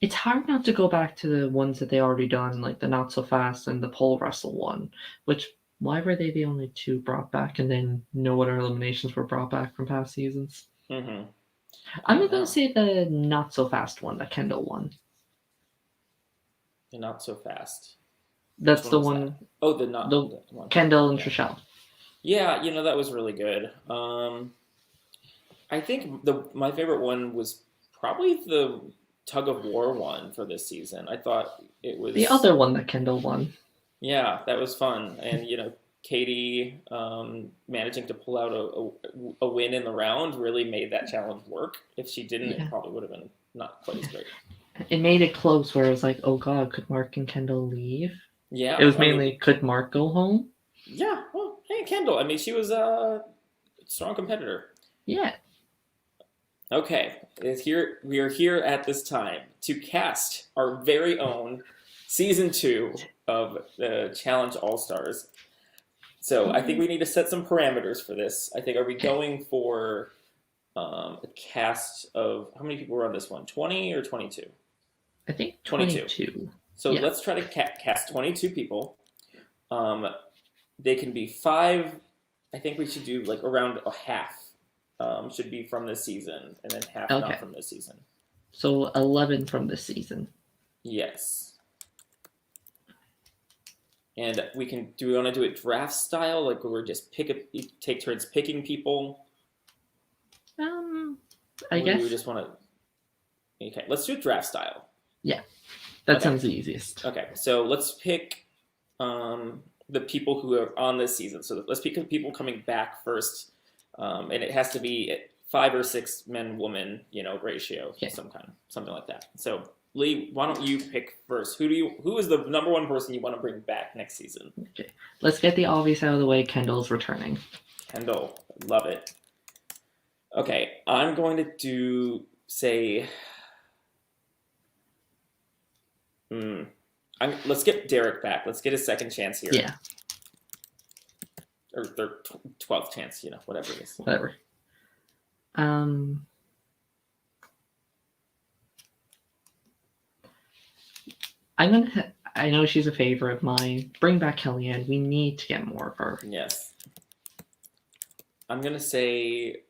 It's hard not to go back to the ones that they already done, like the Not So Fast and the pole wrestle one. Which why were they the only two brought back, and then no other eliminations were brought back from past seasons? Mm-hmm. I'm going to say the Not So Fast one, the Kendall one. The Not So Fast. That's the one. That? Oh, the one. Kendall and Trishelle. Yeah, that was really good. I think my favorite one was probably the tug of war one for this season. I thought it was the other one that Kendall won. Yeah, that was fun, and Katie managing to pull out a win in the round really made that challenge work. If she didn't, it probably would have been not quite as great. It made it close where it was like, oh god, could Mark and Kendall leave? Yeah, It was I mean, mainly, could Mark go home? yeah. Well, hey, Kendall. I mean, she was a strong competitor. Yeah. Okay, we are here at this time to cast our very own season 2 of the Challenge All Stars. So I think we need to set some parameters for this. I think, are we going for a cast of, how many people were on this one? 20 or 22? I think 22. 22. So Yeah. let's try to cast 22 people. They can be 5. I think we should do like around a half. Should be from this season, and then half Okay. not from this season. So 11 from this season. Yes. And do we want to do it draft style, like where we're just take turns picking people? I guess. Do we just want to? Okay, let's do it draft style. Yeah, that Okay. sounds the easiest. Okay, so let's pick the people who are on this season. So let's pick the people coming back first, and it has to be 5 or 6 men woman, ratio, Okay. something like that. So Lee, why don't you pick first? Who is the number 1 person you want to bring back next season? Okay, let's get the obvious out of the way. Kendall's returning. Kendall, love it. Okay, I'm going to say. Let's get Derek back. Let's get a second chance here. Yeah. Or 12th chance, whatever it is. Whatever. I know she's a favorite of mine. Bring back Kellyanne. We need to get more of her. Yes. I'm gonna say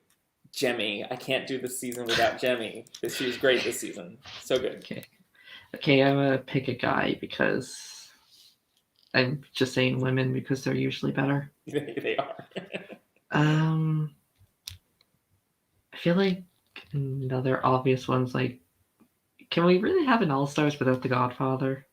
Jemmy. I can't do this season without Jemmy. She was great this season. So good. Okay, I'm gonna pick a guy because I'm just saying women because they're usually better. They are. I feel like another obvious one's like, can we really have an All-Stars without the Godfather?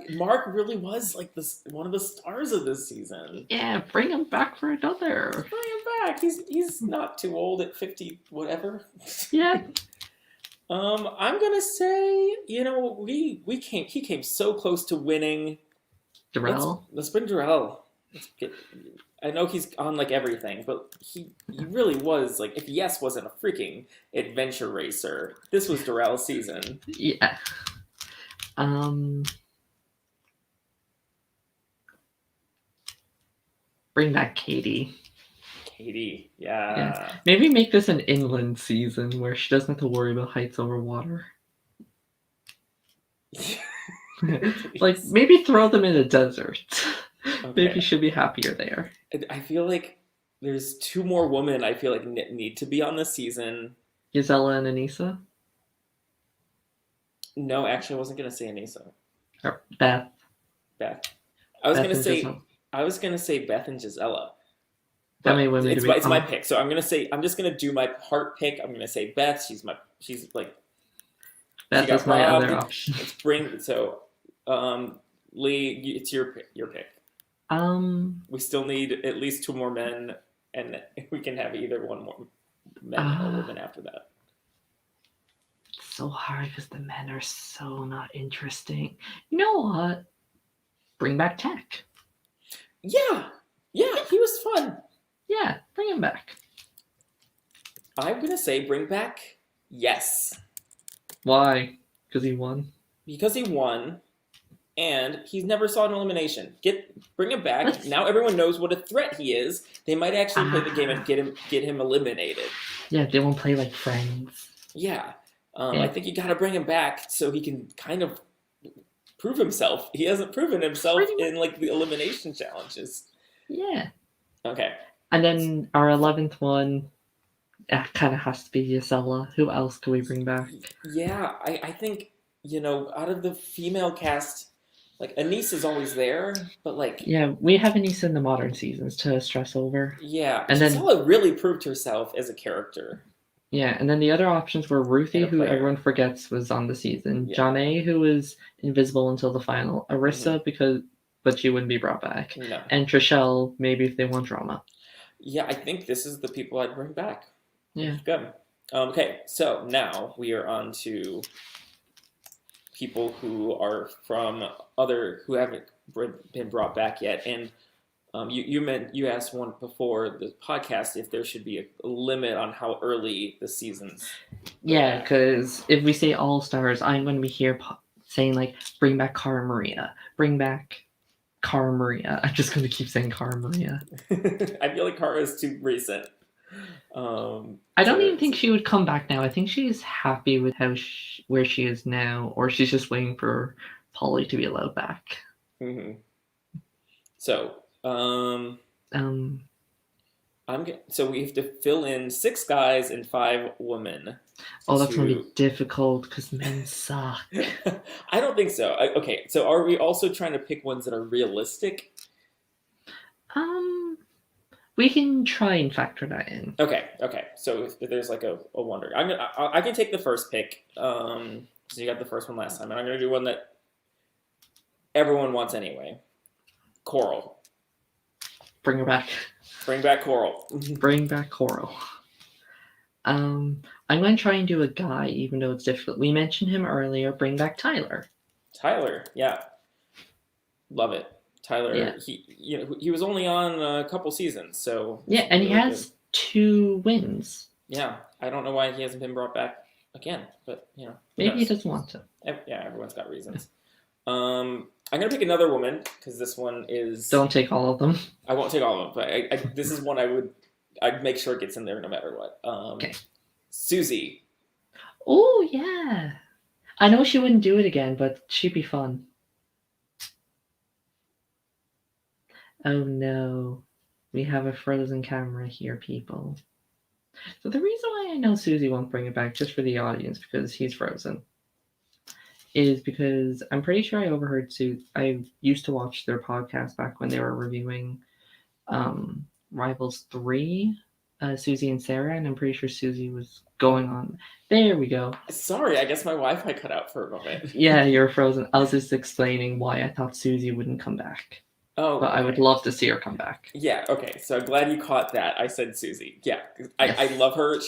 Mark really was like one of the stars of this season. Yeah, bring him back for another. Bring him back. He's not too old at 50 whatever. Yeah. I'm gonna say, he came so close to winning. Darrell. Let's bring Darrell. I know he's on like everything, but he really was like, if Yes wasn't a freaking adventure racer, this was Darrell's season. Yeah. Bring back Katie. Katie, yeah. Maybe make this an inland season where she doesn't have to worry about heights over water. Like, maybe throw them in a desert. Okay. Maybe she'll be happier there. I feel like there's 2 more women I feel like need to be on this season. Gisela and Anissa? No, actually I wasn't going to say Anissa. Or Beth. I was going to say Beth and Gisela. How many women it's my pick. So I'm just going to do my heart pick. I'm going to say Beth. She's like Beth is my other option. Let's bring Lee, it's your pick. We still need at least 2 more men, and we can have either one more men or women after that. It's so hard because the men are so not interesting. You know what? Bring back Tech. Yeah, he was fun. Yeah, bring him back. I'm gonna say bring back Yes. Why? Because he won. Because he won. And he's never saw an elimination. Bring him back. Now everyone knows what a threat he is. They might actually play the game and get him eliminated. Yeah, they won't play like friends. Yeah. I think you got to bring him back so he can kind of prove himself. He hasn't proven himself in like the elimination challenges. Yeah. Okay. And then our 11th one kind of has to be Gisela. Who else can we bring back? Yeah, I think, out of the female cast, like, Anise is always there, but, like... Yeah, we have Anise in the modern seasons to stress over. Yeah, and Gisela really proved herself as a character. Yeah, and then the other options were Ruthie, who everyone forgets was on the season. Yeah. Janae, who was invisible until the final. Arissa, but she wouldn't be brought back. No. And Trishelle, maybe if they want drama. Yeah, I think this is the people I'd bring back. Yeah. Good. Okay, so now we are on to people who are from other who haven't been brought back yet, and you asked one before the podcast if there should be a limit on how early the seasons go Yeah, back. because if we say all stars, I'm going to be here saying like, bring back Cara Maria, bring back Cara Maria. I'm just going to keep saying Cara Maria. I feel like Kara is too recent. I don't even think she would come back now. I think she's happy with where she is now, or she's just waiting for Polly to be allowed back. Mm-hmm. So, Um, so we have to fill in 6 guys and 5 women. oh, that's going to be difficult because men suck. I don't think so. Okay, so are we also trying to pick ones that are realistic? We can try and factor that in. Okay. So if there's like a wonder, I can take the first pick. So you got the first one last time, and I'm gonna do one that everyone wants anyway. Coral. Bring her back. Bring back Coral. Bring back Coral. I'm going to try and do a guy, even though it's difficult. We mentioned him earlier. Bring back Tyler. Tyler, yeah, love it. Tyler, Yeah. he was only on a couple seasons, so yeah, and really he has good. 2 wins. Yeah, I don't know why he hasn't been brought back again, but maybe he doesn't want to. Yeah, everyone's got reasons. I'm gonna pick another woman because this one is. Don't take all of them. I won't take all of them, but this is one I'd make sure it gets in there no matter what. Okay. Susie. Oh yeah, I know she wouldn't do it again, but she'd be fun. Oh no, we have a frozen camera here, people. So the reason why I know Susie won't bring it back, just for the audience, because he's frozen, is because I'm pretty sure I overheard I used to watch their podcast back when they were reviewing Rivals 3, Susie and Sarah, and I'm pretty sure Susie was going on. There we go. Sorry, I guess my Wi-Fi cut out for a moment. Yeah, you're frozen. I was just explaining why I thought Susie wouldn't come back. Oh, but okay. I would love to see her come back. Yeah, okay. So I'm glad you caught that. I said Susie. Yeah, I love her.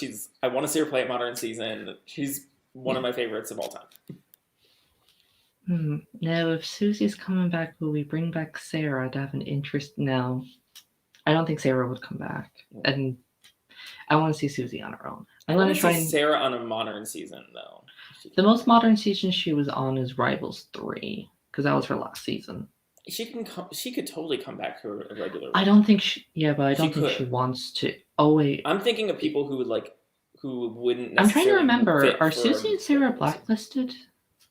I want to see her play at Modern Season. She's one of my favorites of all time. Now, if Susie's coming back, will we bring back Sarah to have an interest? No. I don't think Sarah would come back. And I want to see Susie on her own. I want to try Sarah on a Modern Season, though. The most modern season she was on is Rivals 3, because that was her last season. She could totally come back to a regular. I don't think she. Yeah, but I don't think she wants to. Oh wait. I'm thinking of people who wouldn't. I'm trying to remember. Are Susie and Sarah blacklisted?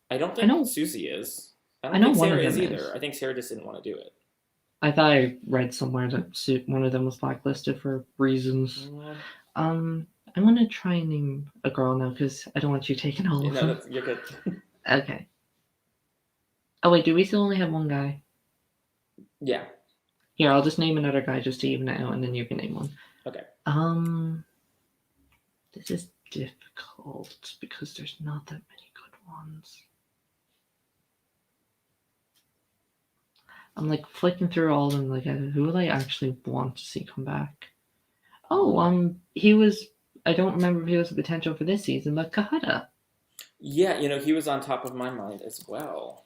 I don't think Susie is. I don't think Sarah is either. I think Sarah just didn't want to do it. I thought I read somewhere that one of them was blacklisted for reasons. I'm gonna try and name a girl now because I don't want you taking all of them. You're good. Okay. Oh wait, do we still only have one guy? Yeah. Here, I'll just name another guy just to even it out, and then you can name one. Okay. This is difficult because there's not that many good ones. I'm like flicking through all of them, like who would I actually want to see come back? Oh, he was. I don't remember if he was a potential for this season, but Kahada. Yeah, he was on top of my mind as well.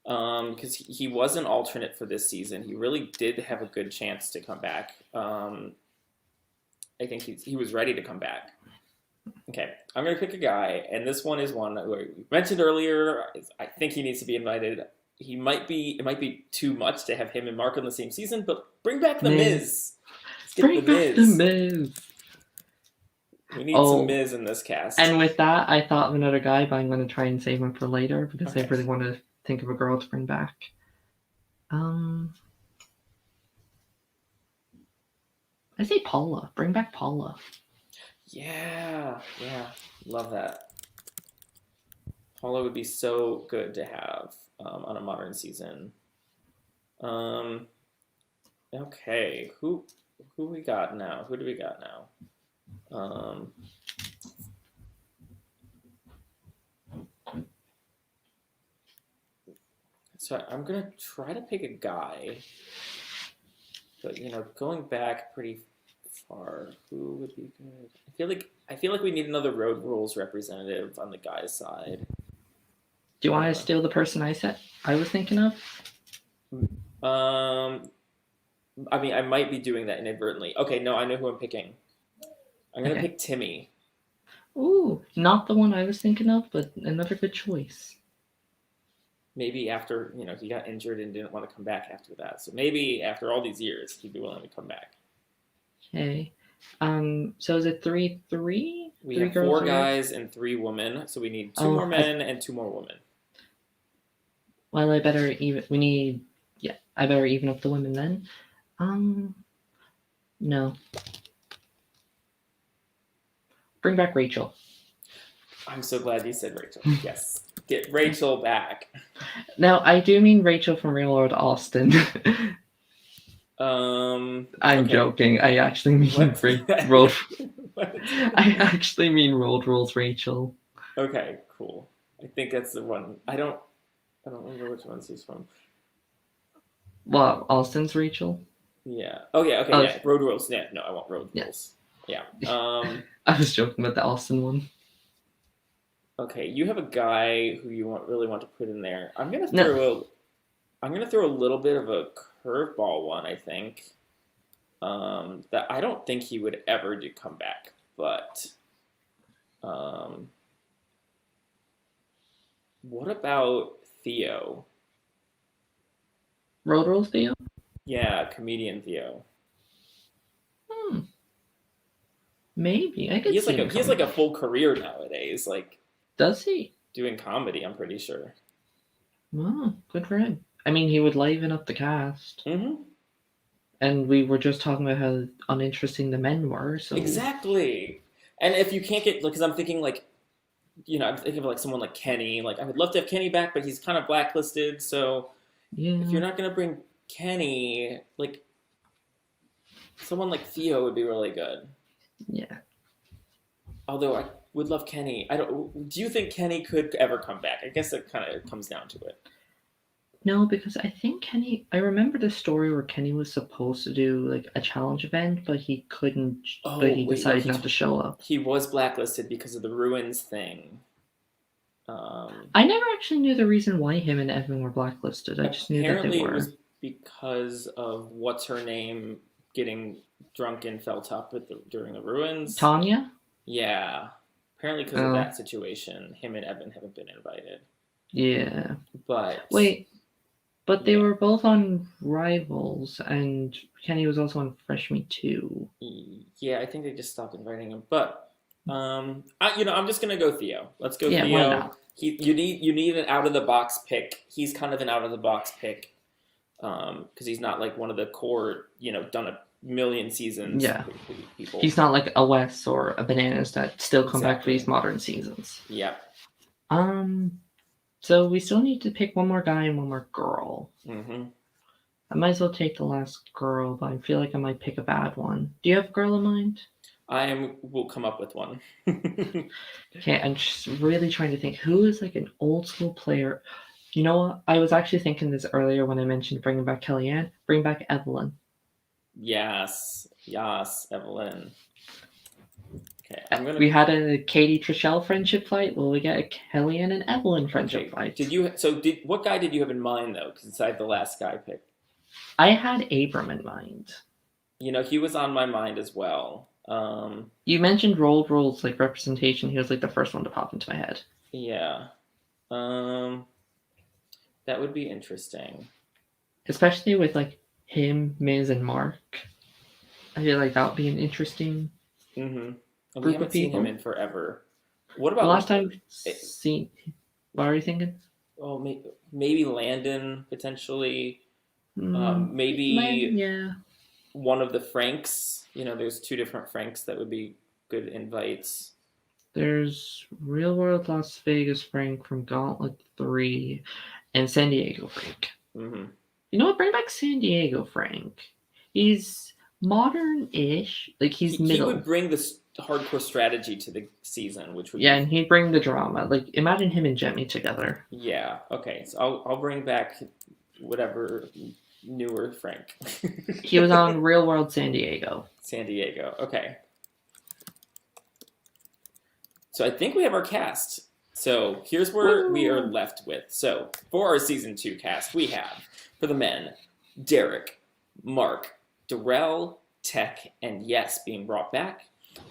Because he was an alternate for this season. He really did have a good chance to come back. I think he was ready to come back. Okay, I'm going to pick a guy, and this one is one that we mentioned earlier. I think he needs to be invited. It might be too much to have him and Mark on the same season, but bring back The Miz. Bring back The Miz. We need some Miz in this cast. And with that, I thought of another guy, but I'm going to try and save him for later because I really want to think of a girl to bring back. I say Paula. Bring back Paula. Yeah, love that. Paula would be so good to have on a Modern Season. Okay, who we got now? Who do we got now? So I'm gonna try to pick a guy, but going back pretty far. Who would be good? I feel like we need another Road Rules representative on the guys' side. Do you want to steal the person I was thinking of? I mean, I might be doing that inadvertently. Okay, no, I know who I'm picking. I'm gonna pick Timmy. Ooh, not the one I was thinking of, but another good choice. Maybe after, he got injured and didn't want to come back after that. So maybe after all these years, he'd be willing to come back. Okay. So is it 3-3? We have 4 guys and 3 women, so we need 2 more men and 2 more women. Well, I better even up the women then. No. Bring back Rachel. I'm so glad you said Rachel. Yes. Get Rachel back. Now, I do mean Rachel from Real World Austin. I'm joking. I actually mean Road. I actually mean Road Rules Rachel. Okay, cool. I think that's the one. I don't remember which one she's from. Well, Austin's Rachel. Yeah. Oh yeah. Okay. Yeah. Road Rules. Yeah. No, I want Road Rules. Yeah. I was joking about the Austin one. Okay, you have a guy who you really want to put in there. I'm gonna throw a little bit of a curveball one. I think that I don't think he would ever do come back, but what about Theo? Road Rules Theo? Yeah, comedian Theo. Maybe I could. He has like a full career nowadays. Like, does he? Doing comedy, I'm pretty sure. Oh, good for him. I mean, he would liven up the cast. Mm-hmm. And we were just talking about how uninteresting the men were. So exactly. And if you can't get, because I'm thinking like, I'm thinking of like someone like Kenny. Like, I would love to have Kenny back, but he's kind of blacklisted. So if you're not gonna bring Kenny, like someone like Theo would be really good. Yeah. Although I would love Kenny. Do you think Kenny could ever come back? I guess it kind of comes down to it. No, because I think Kenny. I remember the story where Kenny was supposed to do like a challenge event, but he couldn't. But he decided not to show up. He was blacklisted because of the ruins thing. I never actually knew the reason why him and Evan were blacklisted. I just knew that they were. Apparently, it was because of what's her name getting drunk and felt up during the ruins. Tanya. Yeah. Apparently, because of that situation, him and Evan haven't been invited. Yeah. But But they were both on Rivals, and Kenny was also on Fresh Meat 2. Yeah, I think they just stopped inviting him. But I'm just gonna go Theo. Let's go Theo. Why not? You need an out of the box pick. He's kind of an out of the box pick because he's not like one of the core, done a million seasons. Yeah. People. He's not like a Wes or a Bananas that still come back for these modern seasons. Yeah. So we still need to pick one more guy and one more girl. Mm-hmm. I might as well take the last girl, but I feel like I might pick a bad one. Do you have a girl in mind? Will come up with one. Okay, I'm just really trying to think who is like an old school player. You know what? I was actually thinking this earlier when I mentioned bringing back Kellyanne. Bring back Evelyn. Yes, Evelyn. Okay, We had a Katie Trishelle friendship fight. Will we get a Kellyanne and Evelyn friendship fight? What guy did you have in mind though? Because I had the last guy picked. I had Abram in mind. He was on my mind as well. You mentioned Road Rules like representation. He was like the first one to pop into my head. Yeah. That would be interesting. Especially with like him, Miz, and Mark. I feel like that would be an interesting group we haven't seen him in forever. What about the last time seen? What are you thinking? Oh, maybe Landon potentially. Maybe yeah. One of the Franks. There's 2 different Franks that would be good invites. There's Real World Las Vegas Frank from Gauntlet 3 and San Diego Frank. Mm-hmm. You know what? Bring back San Diego Frank. He's modern-ish. Like he's middle. He would bring the hardcore strategy to the season, which would and he'd bring the drama. Like imagine him and Jemmy together. Yeah. Okay. So I'll bring back whatever newer Frank. He was on Real World San Diego. San Diego. Okay. So I think we have our cast. So here's where we are left with. So for our season 2 cast, we have for the men, Derek, Mark, Darrell, Tech, and Yes being brought back.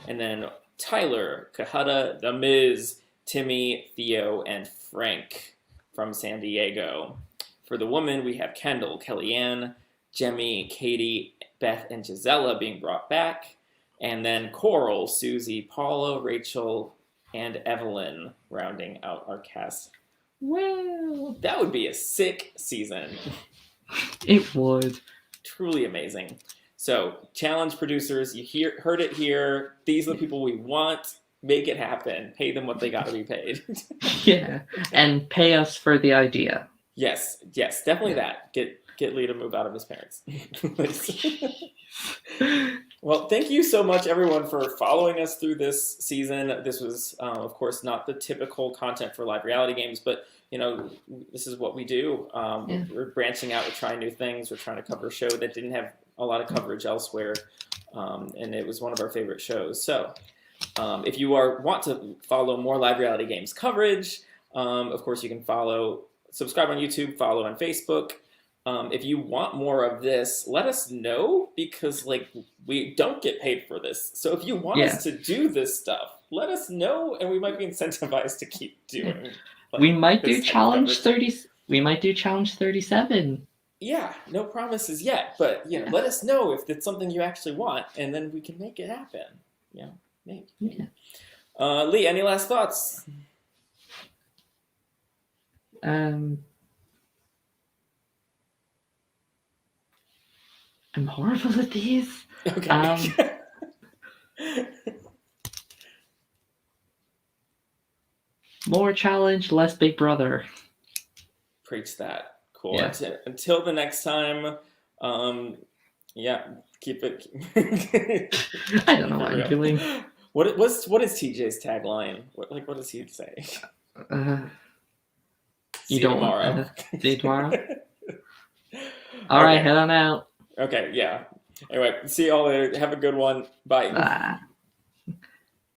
And then Tyler, Kahada, The Miz, Timmy, Theo, and Frank from San Diego. For the women, we have Kendall, Kellyanne, Jemmy, Katie, Beth, and Gisela being brought back. And then Coral, Susie, Paula, Rachel, and Evelyn rounding out our cast. Well, That would be a sick season. it would. Truly amazing. So, challenge producers, you heard it here. These are the people we want. Make it happen. Pay them what they got to be paid. Yeah, and pay us for the idea. Yes, definitely that. Get Lee to move out of his parents. Well, thank you so much, everyone, for following us through this season. This was, of course, not the typical content for live reality games, but this is what we do. We're branching out. We're trying new things. We're trying to cover a show that didn't have a lot of coverage elsewhere, and it was one of our favorite shows. So, if you want to follow more live reality games coverage, of course, you can subscribe on YouTube, follow on Facebook. If you want more of this, let us know, because we don't get paid for this. So if you want us to do this stuff, let us know, and we might be incentivized to keep doing. We might do challenge 30. We might do challenge 37. Yeah, no promises yet, but let us know if it's something you actually want, and then we can make it happen. Yeah, maybe. Yeah. Lee, any last thoughts? I'm horrible at these. Okay. More challenge, less Big Brother. Preach that. Cool. Yeah. Until the next time, keep it. I don't know what I'm doing. What is TJ's tagline? What does he say? See you tomorrow. See you tomorrow. All Okay. right, head on out. Okay, yeah. Anyway, see y'all later. Have a good one. Bye. Bye.